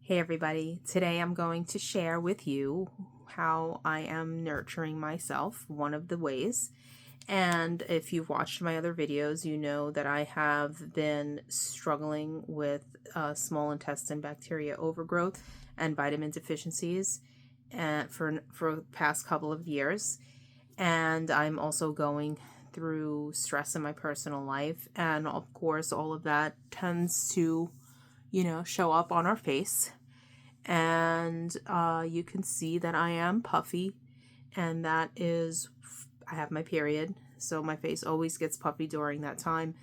Hey everybody, today I'm going to share with you how I am nurturing myself, one of the ways. And if you've watched my other videos, you know that I have been struggling with small intestine bacteria overgrowth and vitamin deficiencies for the past couple of years. And I'm also going through stress in my personal life. And of course, all of that tends to show up on our face. And you can see that I am puffy, and that is, I have my period, so my face always gets puffy during that time.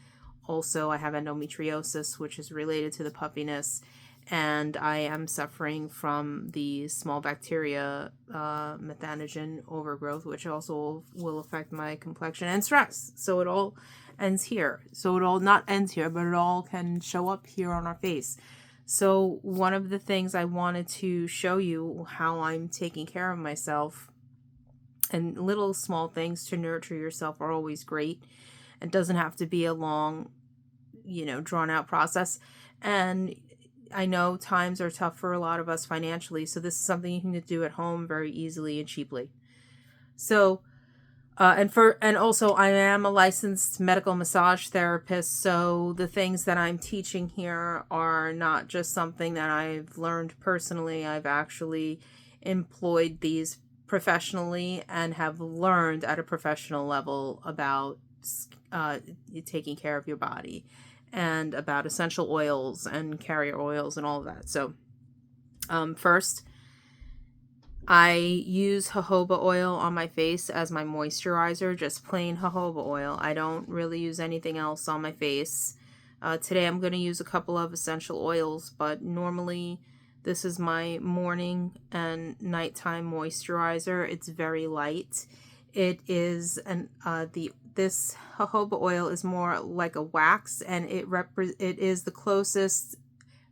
Also, I have endometriosis, which is related to the puffiness, and I am suffering from the small bacteria methanogen overgrowth, which also will affect my complexion and stress. So it all ends here. So it all not ends here, but it all can show up here on our face. So one of the things I wanted to show you how I'm taking care of myself, and little small things to nurture yourself are always great. It doesn't have to be a long, drawn out process. And I know times are tough for a lot of us financially, so this is something you can do at home very easily and cheaply. So and also I am a licensed medical massage therapist, so the things that I'm teaching here are not just something that I've learned personally. I've actually employed these professionally and have learned at a professional level about taking care of your body and about essential oils and carrier oils and all of that. So first, I use jojoba oil on my face as my moisturizer, just plain jojoba oil. I don't really use anything else on my face. Today I'm going to use a couple of essential oils, but normally this is my morning and nighttime moisturizer. It's very light. It is this jojoba oil is more like a wax, and it is the closest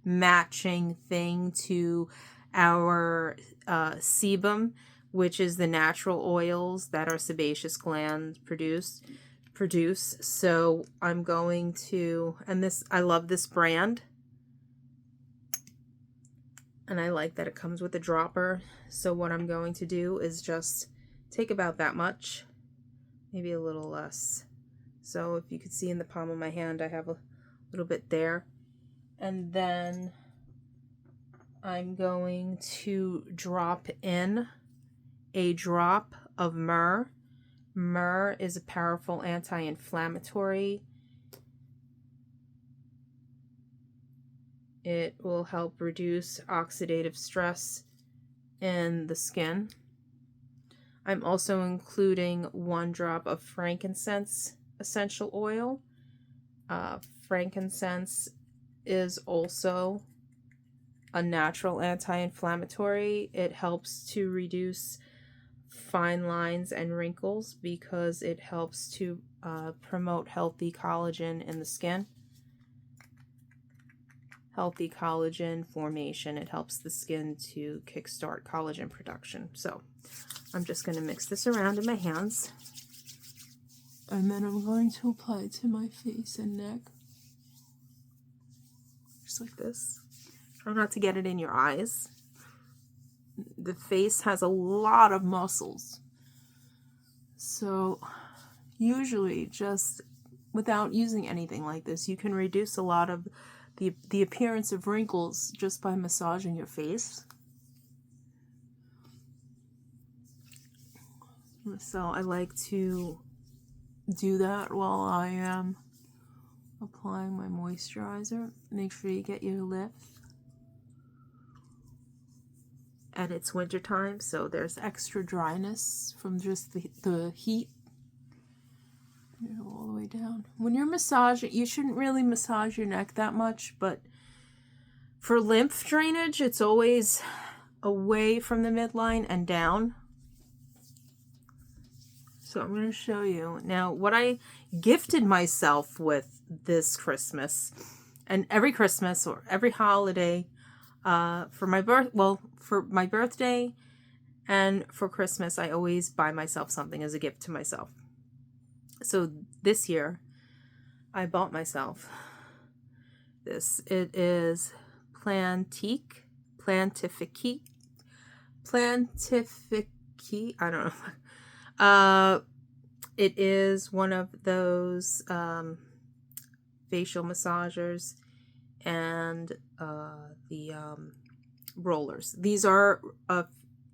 matching thing to our sebum, which is the natural oils that our sebaceous glands produce. So I'm going to, and this, I love this brand, and I like that it comes with a dropper. So what I'm going to do is just take about that much, maybe a little less. So if you could see in the palm of my hand, I have a little bit there. And then I'm going to drop in a drop of myrrh. Myrrh is a powerful anti-inflammatory. It will help reduce oxidative stress in the skin. I'm also including 1 drop of frankincense essential oil. Frankincense is also a natural anti-inflammatory. It helps to reduce fine lines and wrinkles because it helps to promote healthy collagen in the skin. Healthy collagen formation. It helps the skin to kickstart collagen production. So I'm just going to mix this around in my hands. And then I'm going to apply it to my face and neck. Just like this. Try not to get it in your eyes. The face has a lot of muscles. So usually just without using anything like this, you can reduce a lot of the appearance of wrinkles just by massaging your face. So I like to do that while I am applying my moisturizer. Make sure you get your lips. And it's wintertime, so there's extra dryness from just the heat. All the way down. When you're massaging, you shouldn't really massage your neck that much, but for lymph drainage, it's always away from the midline and down. So I'm going to show you. Now, what I gifted myself with this Christmas, and every Christmas or every holiday, for my birthday and for Christmas, I always buy myself something as a gift to myself. So this year, I bought myself this. It is plantain plantifici, I don't know. It is one of those facial massagers and the rollers. These are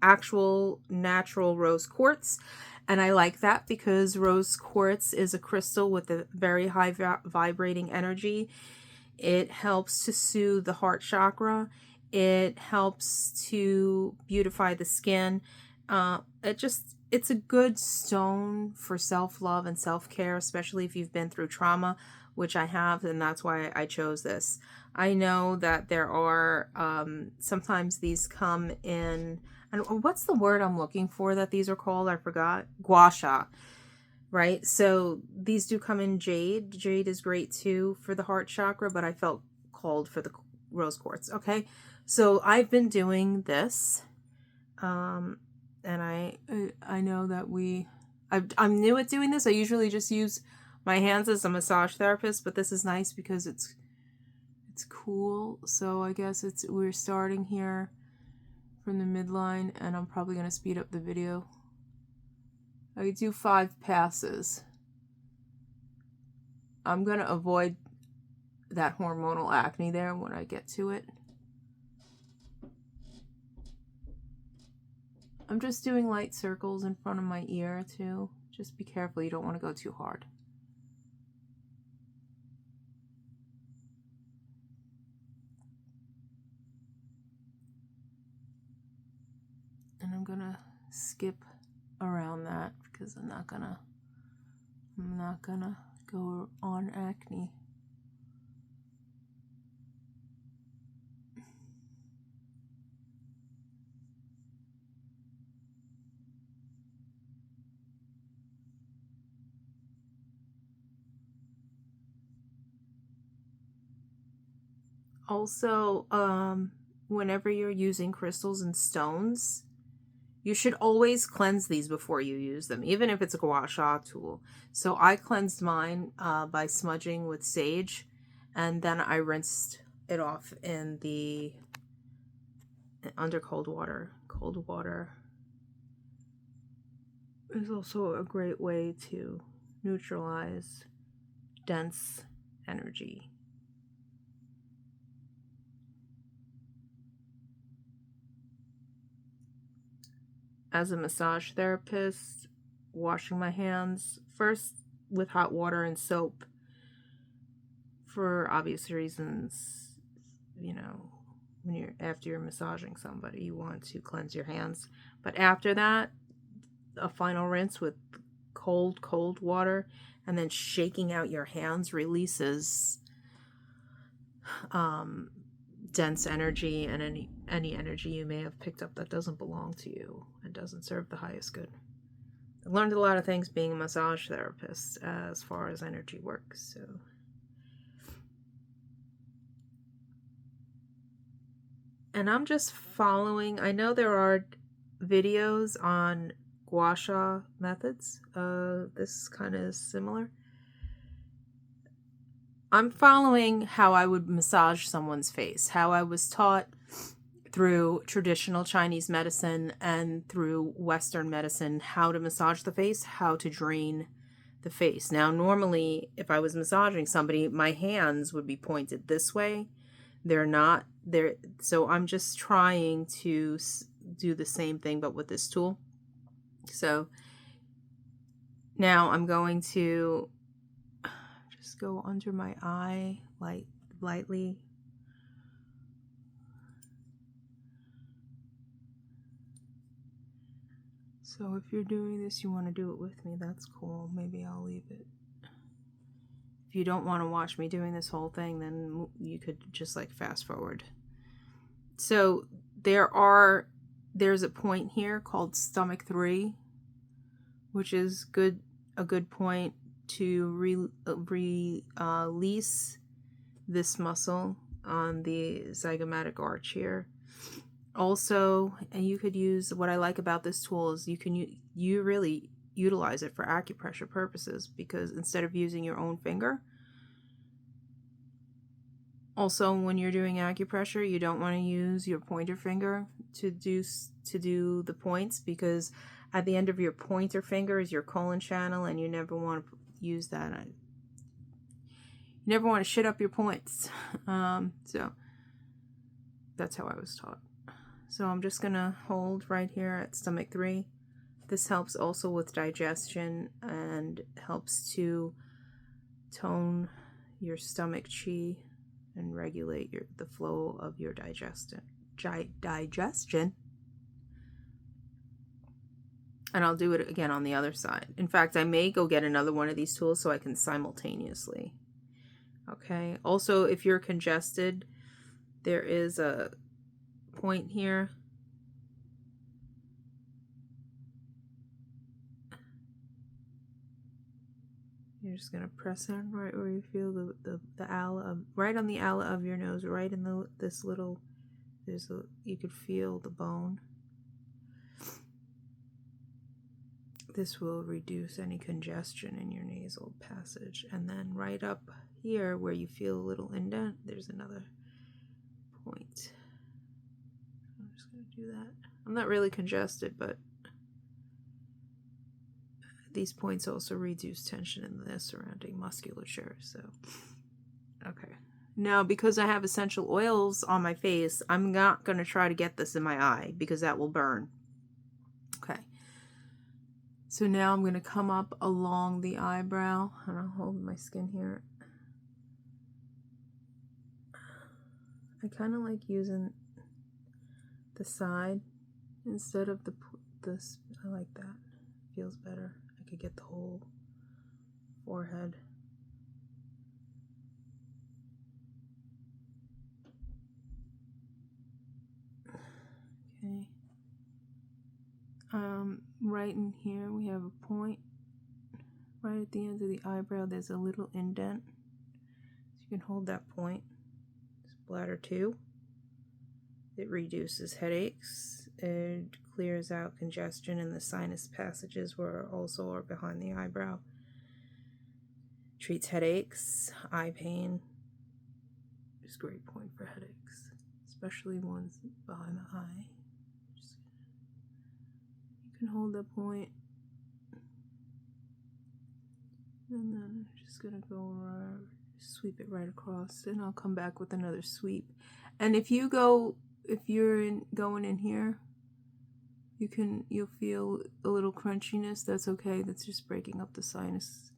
actual natural rose quartz, and I like that because rose quartz is a crystal with a very high vibrating energy. It helps to soothe the heart chakra. It helps to beautify the skin. It's a good stone for self-love and self-care, especially if you've been through trauma, which I have, and that's why I chose this. I know that there are, sometimes these come in, and what's the word I'm looking for that these are called? I forgot. Gua Sha, right? So these do come in jade. Jade is great too for the heart chakra, but I felt called for the rose quartz. Okay, so I've been doing this, and I know that I'm new at doing this. I usually just use my hands as a massage therapist, but this is nice because it's cool. So I guess we're starting here from the midline, and I'm probably going to speed up the video. I do 5 passes. I'm going to avoid that hormonal acne there when I get to it. I'm just doing light circles in front of my ear too. Just be careful, you don't want to go too hard. And I'm gonna skip around that because I'm not gonna go on acne. Also, whenever you're using crystals and stones, you should always cleanse these before you use them, even if it's a Gua Sha tool. So I cleansed mine by smudging with sage, and then I rinsed it off under cold water. Cold water is also a great way to neutralize dense energy. As a massage therapist, washing my hands first with hot water and soap for obvious reasons. You know, after you're massaging somebody, you want to cleanse your hands. But after that, a final rinse with cold water, and then shaking out your hands releases dense energy and any energy you may have picked up that doesn't belong to you and doesn't serve the highest good. I learned a lot of things being a massage therapist as far as energy works. So and I'm just following. I know there are videos on Gua Sha methods. This is kind of similar. I'm following how I would massage someone's face, how I was taught through traditional Chinese medicine and through Western medicine, how to massage the face, how to drain the face. Now, normally, if I was massaging somebody, my hands would be pointed this way. They're not there. So I'm just trying to do the same thing, but with this tool. So now I'm going to just go under my eye lightly. So if you're doing this, you want to do it with me, that's cool. Maybe I'll leave it. If you don't want to watch me doing this whole thing, then you could just like fast forward. So there's a point here called stomach 3, which is a good point to release this muscle on the zygomatic arch here. Also, and you could use, what I like about this tool is you really utilize it for acupressure purposes, because instead of using your own finger, Also, when you're doing acupressure, you don't want to use your pointer finger to do the points, because at the end of your pointer finger is your colon channel, and you never want to use that. You never want to shit up your points. So that's how I was taught. So I'm just gonna hold right here at stomach 3. This helps also with digestion and helps to tone your stomach chi and regulate the flow of your digestion. And I'll do it again on the other side. In fact, I may go get another one of these tools so I can simultaneously. Okay. Also, if you're congested, there is a point here. You're just gonna press in right where you feel the ala of, right on the ala of your nose, right in this little. You could feel the bone. This will reduce any congestion in your nasal passage. And then right up here where you feel a little indent, there's another point. I'm just going to do that. I'm not really congested, but these points also reduce tension in the surrounding musculature. So, okay. Now, because I have essential oils on my face, I'm not going to try to get this in my eye because that will burn. Okay. So now I'm going to come up along the eyebrow, and I'll hold my skin here. I kind of like using the side instead of this. I like that. It feels better. I could get the whole forehead. Okay. Right in here we have a point. Right at the end of the eyebrow there's a little indent. So you can hold that point. It's bladder 2. It reduces headaches. It clears out congestion in the sinus passages where also are behind the eyebrow. Treats headaches, eye pain. It's a great point for headaches, especially ones behind the eye. You can hold that point, and then I'm just gonna go sweep it right across, and I'll come back with another sweep. And if you're going in here, you'll feel a little crunchiness. That's okay. That's just breaking up the sinus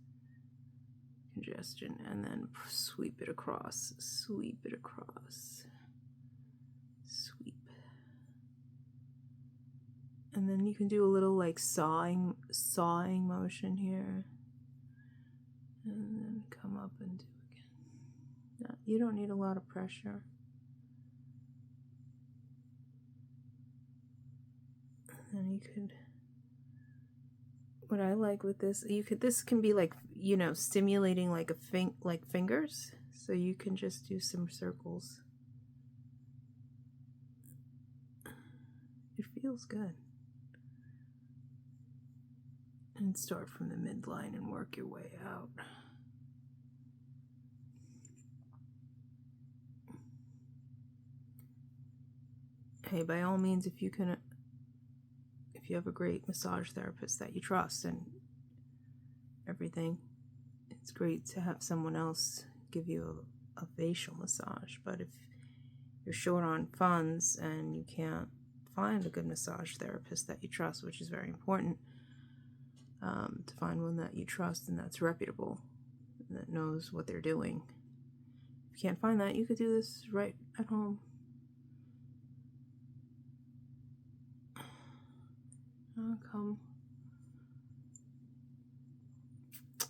congestion. And then sweep it across. Sweep it across. Sweep. And then you can do a little like sawing motion here. And then come up and do again. No, you don't need a lot of pressure. And you could, what I like with this, this can be like, stimulating like fingers. So you can just do some circles. It feels good. And start from the midline and work your way out. Hey, by all means, if you have a great massage therapist that you trust and everything, it's great to have someone else give you a facial massage. But if you're short on funds and you can't find a good massage therapist that you trust, which is very important, to find one that you trust and that's reputable and that knows what they're doing. If you can't find that, you could do this right at home.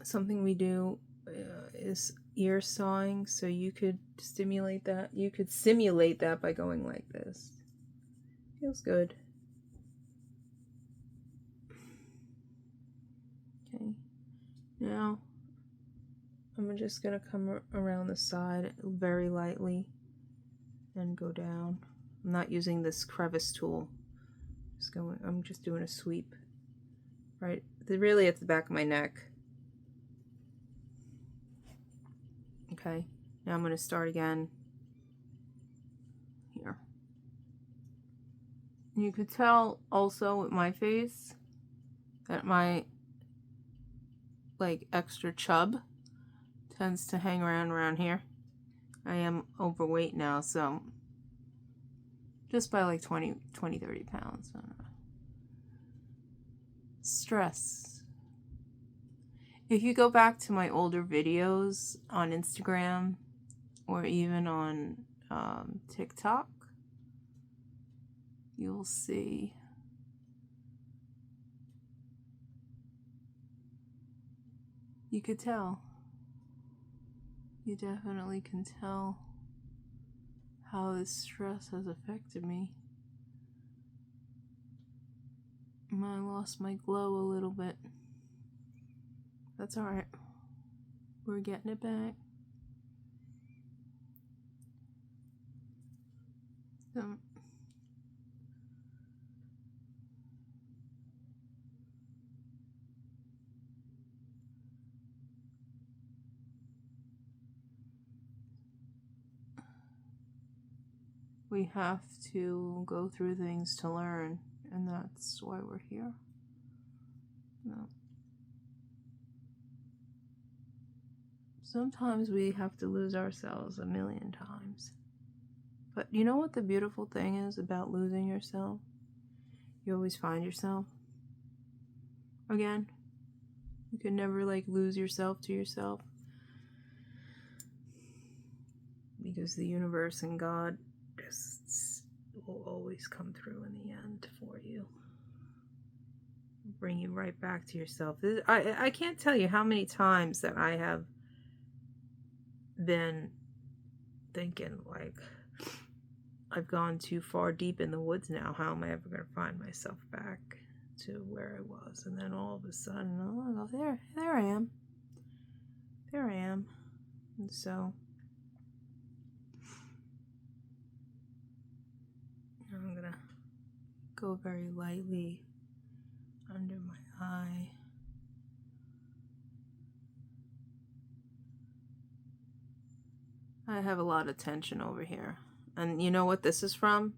Something we do is ear sawing, so you could stimulate that. You could simulate that by going like this. Feels good. Okay. Now, I'm just going to come around the side very lightly and go down. I'm not using this crevice tool. I'm just doing a sweep. Right, really at the back of my neck. Okay, now I'm going to start again You could tell also with my face that my like extra chub tends to hang around here. I am overweight now, so just by like 20, 30 pounds. I don't know. Stress. If you go back to my older videos on Instagram or even on TikTok, you'll see you could tell. You definitely can tell how this stress has affected me. I lost my glow a little bit. That's alright. We're getting it back. So, we have to go through things to learn, and that's why we're here. No. Sometimes we have to lose ourselves 1,000,000 times. But you know what the beautiful thing is about losing yourself? You always find yourself again. You can never like lose yourself to yourself, because the universe and God just will always come through in the end for you. Bring you right back to yourself. I can't tell you how many times that I have been thinking like, I've gone too far deep in the woods now. How am I ever going to find myself back to where I was? And then all of a sudden, oh, there I am. There I am. And so I'm going to go very lightly under my eye. I have a lot of tension over here. And you know what this is from?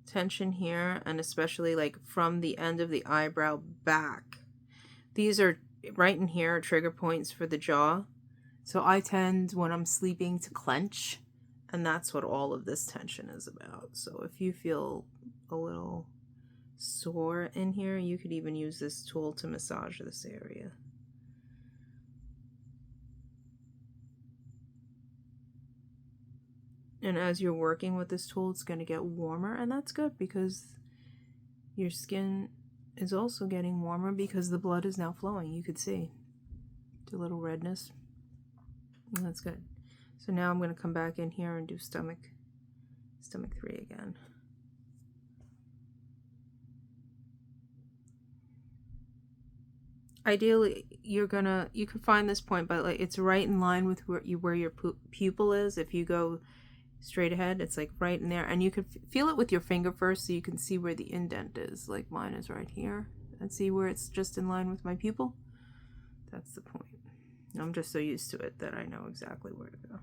Tension here, and especially like from the end of the eyebrow back. These are right in here, trigger points for the jaw. So I tend, when I'm sleeping, to clench, and that's what all of this tension is about. So if you feel a little sore in here, you could even use this tool to massage this area. And as you're working with this tool, it's going to get warmer, and that's good because your skin is also getting warmer because the blood is now flowing. You could see the little redness. And that's good. So now I'm going to come back in here and do stomach 3 again. Ideally, you can find this point, but like it's right in line with where your pupil is. If you go straight ahead, it's like right in there, and you can feel it with your finger first, so you can see where the indent is. Like mine is right here, and see where it's just in line with my pupil. That's the point. I'm just so used to it that I know exactly where to go.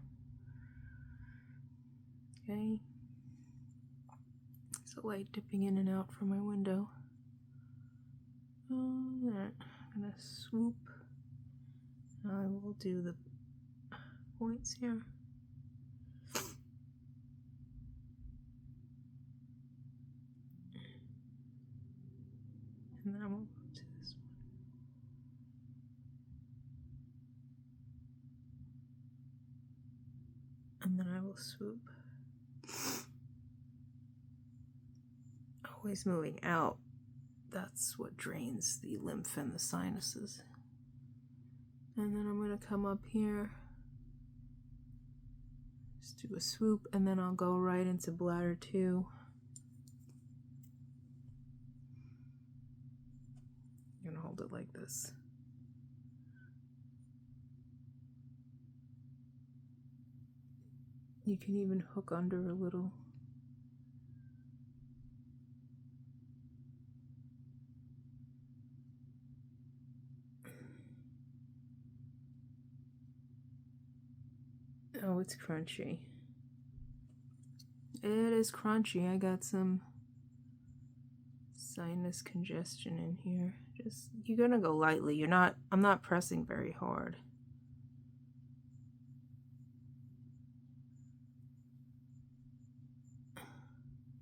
Okay. It's a light dipping in and out from my window. I'm gonna swoop. I will do the points here. And then I will go to this one. And then I will swoop. Always moving out. That's what drains the lymph and the sinuses. And then I'm going to come up here. Just do a swoop, and then I'll go right into bladder 2. I'm going to hold it like this. You can even hook under a little. Oh, it's crunchy. It is crunchy. I got some sinus congestion in here. Just, you're gonna go lightly. I'm not pressing very hard.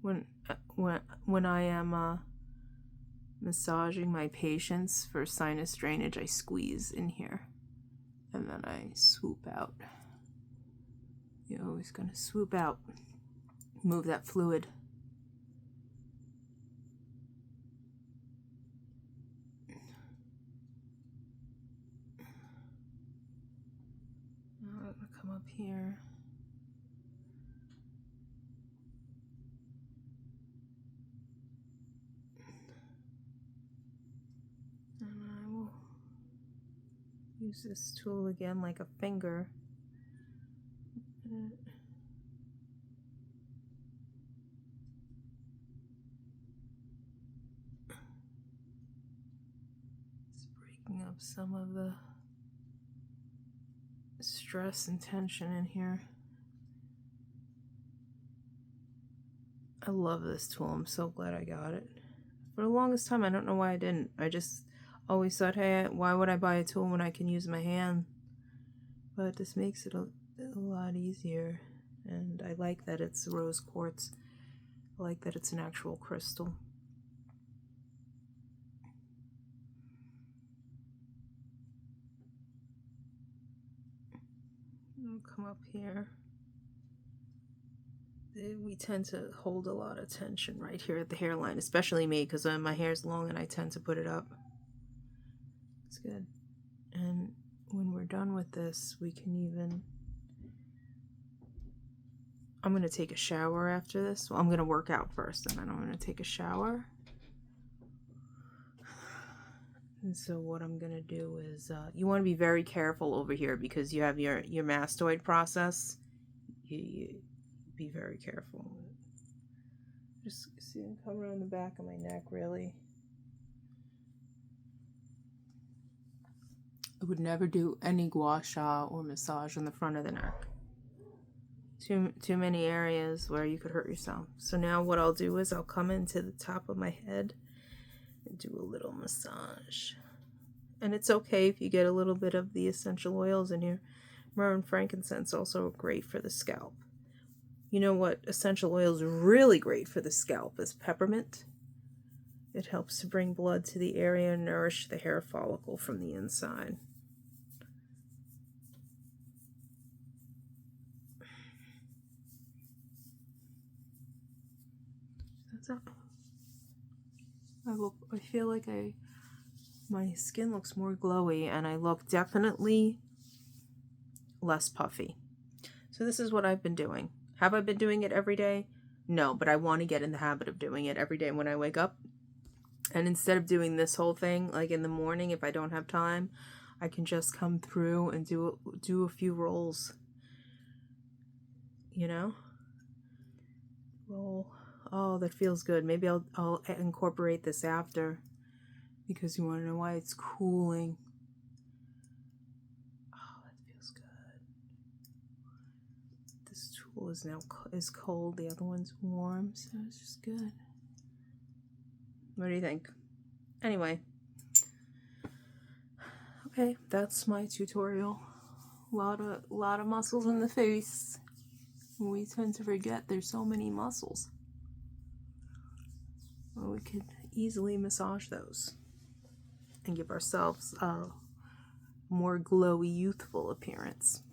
When I am massaging my patients for sinus drainage, I squeeze in here and then I swoop out. You're always gonna swoop out, move that fluid. Now I'm gonna come up here. And I will use this tool again like a finger. It's breaking up some of the stress and tension in here. I love this tool. I'm so glad I got it. For the longest time, I don't know why I didn't. I just always thought, hey, why would I buy a tool when I can use my hand? But this makes it a lot easier. And I like that it's rose quartz. I like that it's an actual crystal. I'll come up here. We tend to hold a lot of tension right here at the hairline, especially me, because my hair's long and I tend to put it up. It's good. And when we're done with this, we can even... I'm going to take a shower after this. Well, I'm going to work out first, and then I'm going to take a shower. And so what I'm going to do is, you want to be very careful over here because you have your mastoid process. You be very careful. Just see them come around the back of my neck, really. I would never do any gua sha or massage on the front of the neck. Too many areas where you could hurt yourself. So now what I'll do is I'll come into the top of my head and do a little massage. And it's okay if you get a little bit of the essential oils in here. Myrrh and frankincense also great for the scalp. You know what essential oil is really great for the scalp is peppermint. It helps to bring blood to the area and nourish the hair follicle from the inside. That's it. I feel like my skin looks more glowy and I look definitely less puffy. So this is what I've been doing. Have I been doing it every day? No, but I want to get in the habit of doing it every day when I wake up. And instead of doing this whole thing, like in the morning, if I don't have time, I can just come through and do a few rolls. You know? Roll. Oh, that feels good. Maybe I'll incorporate this after. Because you want to know why it's cooling. Is cold, the other one's warm, so it's just good. What do you think? Anyway, okay, that's my tutorial. A lot of muscles in the face. We tend to forget there's so many muscles. Well, we could easily massage those and give ourselves a more glowy, youthful appearance.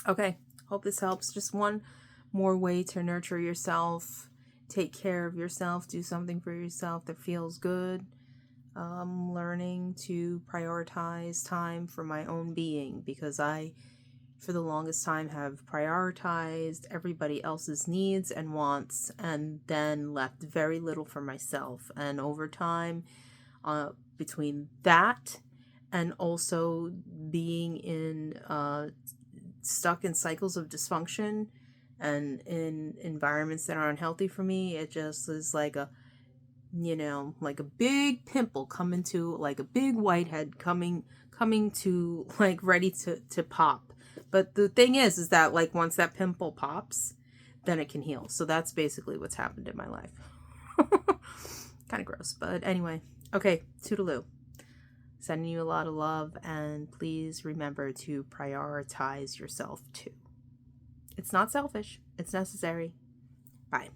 Okay. Hope this helps. Just one more way to nurture yourself, take care of yourself, do something for yourself that feels good. Learning to prioritize time for my own being because I, for the longest time, have prioritized everybody else's needs and wants and then left very little for myself. And over time, between that and also being stuck in cycles of dysfunction and in environments that aren't healthy for me, it just is like a big pimple coming to, like a big whitehead coming to, like, ready to pop. But the thing is that, like, once that pimple pops, then it can heal. So that's basically what's happened in my life. Kind of gross, but anyway. Okay, toodaloo. Sending you a lot of love, and please remember to prioritize yourself too. It's not selfish, it's necessary. Bye.